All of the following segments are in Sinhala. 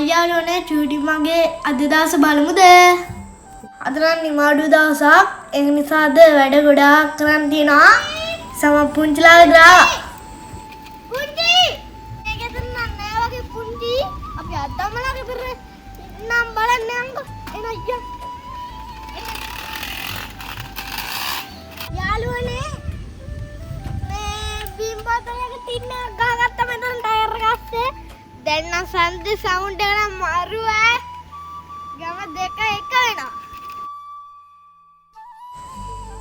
හයියාලෝනේ චූටි මගේ අද දවස බලමුද? අද නම් නිමාඩු දවසක්. ඒ නිසාද වැඩ ගොඩාක් කරන් තියනවා. සම පුංචිලා දාලා. පුංචි! මේකෙන් නෑ වගේ පුංචි. අපි අද්දමලාගේ පෙර නම් බලන්න යන්කෝ. එන අයියා. යාළුවනේ මේ බිම්බතලක තින්න ගහගත්ත මෙතන ටයර් එක අස්සේ. දැන් නම් සන්දේ සවුන්ඩ් එක නම් මාරු ඈ. ගම දෙක එක වෙනවා.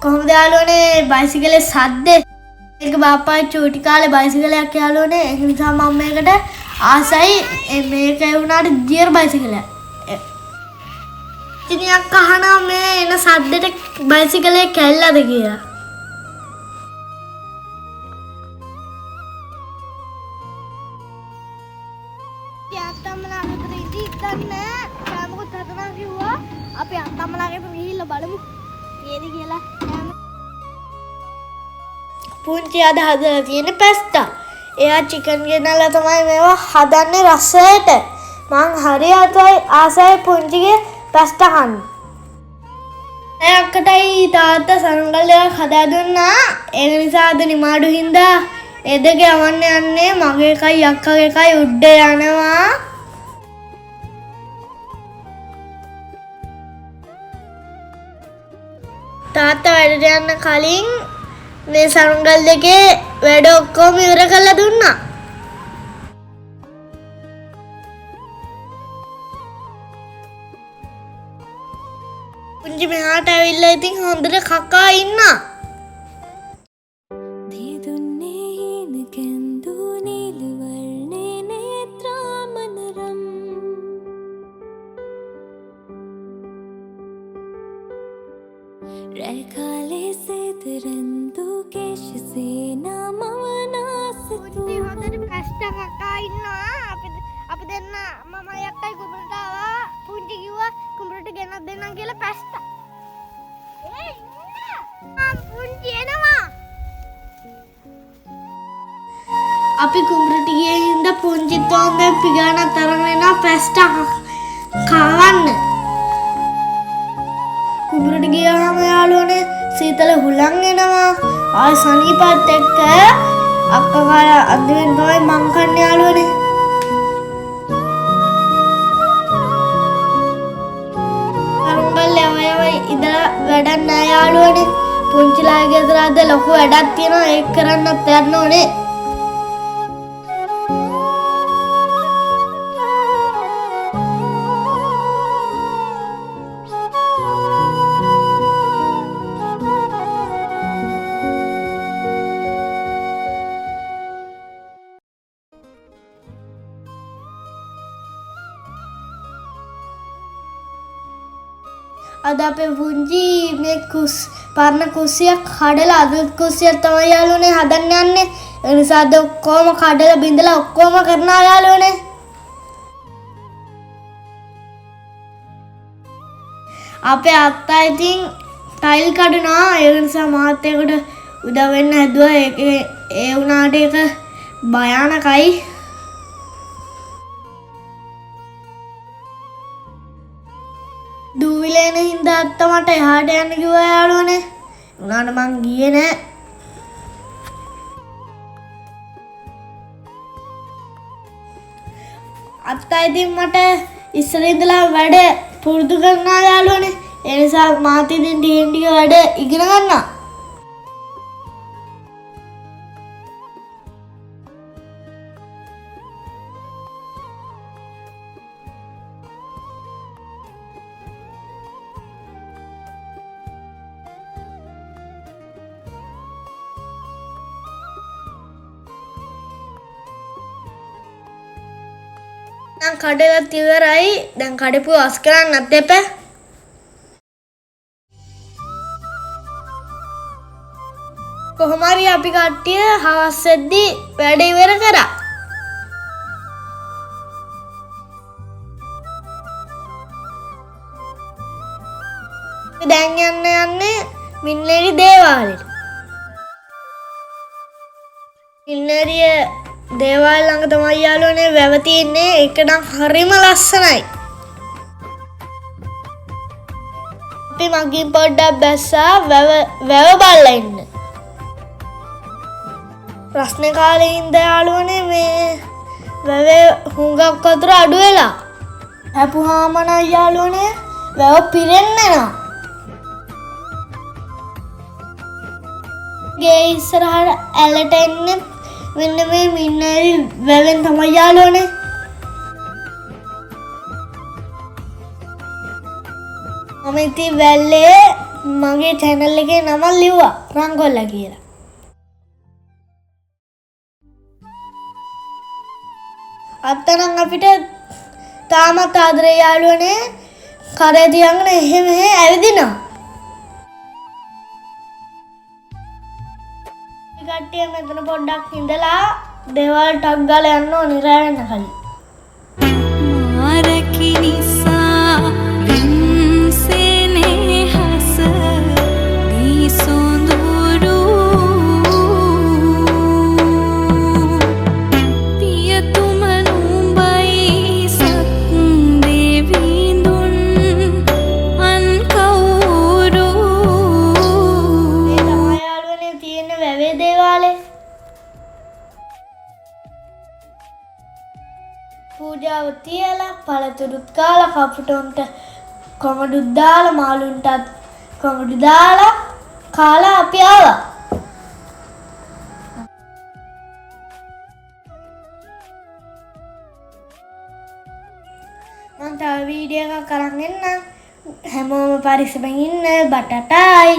කොහොමද යාළුවනේ බයිසිකලේ සද්දේ? ඒක බාප්පා චූටි කාලේ බයිසිකලයක් යාළුවනේ. ඒක නිසා මම මේකට ආසයි. මේක වුණාට ගියර් බයිසිකලයක්. ඉතින් අහනවා මේ එන සද්දෙට බයිසිකලේ කැල්ලද කියලා. අත්තම්මලාගේ ඉඳි ගන්න කාමකොත් හදනවා කිව්වා. අපි අත්තම්මලාගේ ගිහිල්ලා බලමු. ඒද කියලා. පුංචි අද හදලා තියෙන පැස්ටා. එයා චිකන් ගෙනල්ලා තමයි මේවා හදන්නේ රසයට. මං හරි ආසයි පුංචිගේ පැස්ටා කන්න. ඒ අක්කටයි තාත්තා සරංගල් එකක් හදා දුන්නා. ඒක නිසා අද නිමාඩු හින්දා ඒ දෙක යවන්න යන්නේ. මගේ එකයි අක්කගේ එකයි උඩ යනවා. තාත්තා වැඩට යන්න කලින් මේ සරංගල් දෙකේ වැඩ ඔක්කොම ඉවර කරලා දුන්නා. පුංචි මෙහාට ඇවිල්ලා ඉතින් හොඳට කකා ඉන්නා. රැකාලේ සේතරන්තු කේශසේනා මවනාසතු හොඳට පැස්ටා කකා ඉන්නවා. අපි දෙන්න මමයි අක්කයි කුඹරට ආවා. පුංචි කිව්වා කුඹරට ගෙනත් දෙන්නම් කියලා පැස්ටා. ඒ ඉන්න. පුංචි එනවා. අපි කුඹරට ගියේ හින්දා පුංචිත් තෝන්දේ පිගානක් තරම් වෙනවා පැස්ටා කවන්න. කුඹරට ගියාම යාළුවනේ සීතල හුලං එනවා. ආය සනීපත් එක්ක අක්කා කාලා අන්තිමෙන් තමයි මං කන්නේ යාළුවනේ. අරුංගල් ඉඳලා වැඩක් නෑ යාළුවනේ. පුංචිලාගේ ගෙදර අද ලොකු වැඩක් තියෙනවා. ඒක කරන්නත් යන්න ඕනේ. අද අපේ පුංචි මේ පරණ කුස්සියක් කඩලා අලුත් කුස්සියක් තමයි යාළුවනේ හදන්න යන්නේ. ඒ නිසා අද ඔක්කොම කඩලා බිඳලා ඔක්කොම කරනවා යාළුවනේ. අපේ අත්තා ඉතින් ටයිල් කඩනවා. ඒ නිසා මහත්තයෙකුට උදව් වෙන්න හැදුවා. ඒ වුණාට ඒක භයානකයි. දූවිලේන හින්දා අත්තා මට එහාට යන්න කිව්වා යාළුවනේ. උනාට මං ගියේ නෑ. අත්තා ඉතින් මට ඉස්සර ඉඳලා වැඩ පුරුදු කරනවා යාළුවනේ. ඒ නිසා මාත් ඉතින් ටික වැඩ ඉගෙන ගන්නවා. දැන් කඩලා ඉවරයි. දැන් කඩපු අස් කරන්නත් එපා. කොහොම හරි අපි කට්ටිය හවස් වෙද්දි වැඩ ඉවර කරා. දැන් යන්නේ මින්නේරි දේවාලෙට. මින්නේරිය දේවල් ළඟ තමයි යාළුවනේ වැව තියෙන්නේ. ඒක නම් හරිම ලස්සනයි. අපි මගින් පොඩ්ඩක් බැස්සා වැව බලලා ඉන්න. රස්නේ කාලේ ඉඳලා යාළුවනේ මේ වැවේ හුඟක් වතුර අඩු වෙලා. හැපුවාම නම් යාළුවනේ වැව පිරෙන්නේ නැහැ. ගේ ඉස්සරහට ඇලට එන්නේ මෙන්න මේ මින්නරි වැවෙන් තමයි යාළුවනේ. මම ඉතින් වැල්ලේ මගේ channel එකේ නම ලිව්වා රංගොල්ලා කියලා. අත්තනම් අපිට තාමත් ආදරේ යාළුවනේ කරේ තියගෙන එහෙ මෙහෙ ඇවිදිනවා. කට්ටිය මෙතන පොඩ්ඩක් ඉඳලා දේවල් ටක් ගාලා යන්න ඕනි රැ වෙන කලින්. මාරකි නිසා වින්සෙනේ හස දී සොඳුරු පියතුම නුඹයි සක් දෙවිඳුන් අන් කවුරු. මේ තමයි යාළුවනේ තියෙන වැවේ දේවාලේ. පූජාව තියලා පළතුරුත් කාලා කපුටොන්ට කොමඩුත් දාලා මාළුන්ටත් කොමඩු දාලා කාලා අපි ආවා. මම තව වීඩියෝ එකක් අරන් එන්නම්. හැමෝම පරිස්සමෙන් ඉන්න. බටටායි.